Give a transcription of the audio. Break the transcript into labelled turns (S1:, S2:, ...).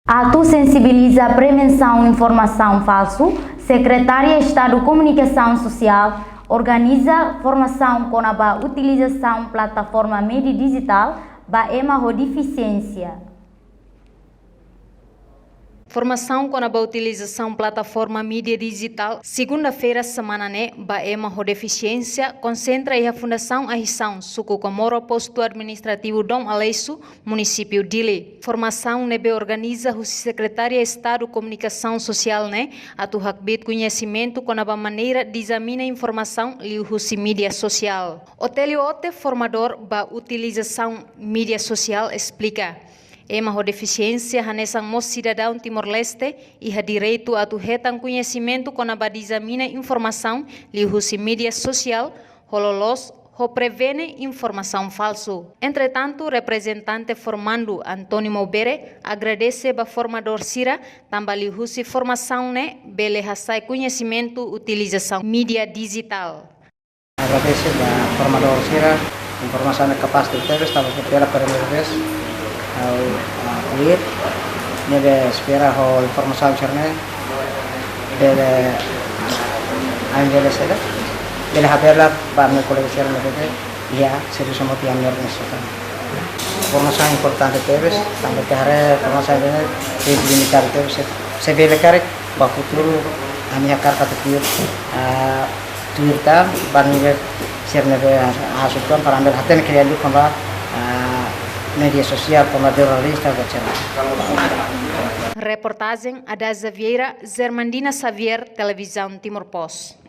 S1: Ato sensibiliza a prevenção informação falso, Secretaria de Estado de Comunicação Social organiza formação com a utilização plataforma mídia digital para a deficiência.
S2: Formação com a utilização plataforma mídia digital, segunda-feira semana Baema deficiência, concentra a Fundação Ahição, Suku Comoro, posto administrativo Dom Aleisu, município Dili. Formação nebe organiza o Secretaria de Estado de Comunicação Social a tu hakbit conhecimento com a maneira de examinar informação li o mídia social. O teliote formador ba utilização mídia social explica. Ema deficiência hanesan mos cidadão Timor-Leste e ha direito a tu retan conhecimento com a examina informação li o mídia social, hololos ho prevene informação falso. Entretanto, representante formando Antônio Moubere agradece ba formador Sira também li formação bele hasai conhecimento utilização mídia digital.
S3: Agradece ba formador Sira informação capaz de ter estava pela primeira vez clear nebe espera ho informação charne dele angele seda dele haberla ba meu colega charne dele ya serius sama tiang organisasi informação importante teves também care informação dele limitar teves se vele care ba futuro amia karta tuir tuirta ba nivel charne be hasukkan para ambil haten kriali kamba media social, como a jornalista, etc.
S2: Reportagem Adasa Vieira, Zermandina Xavier, Televisão Timor-Post.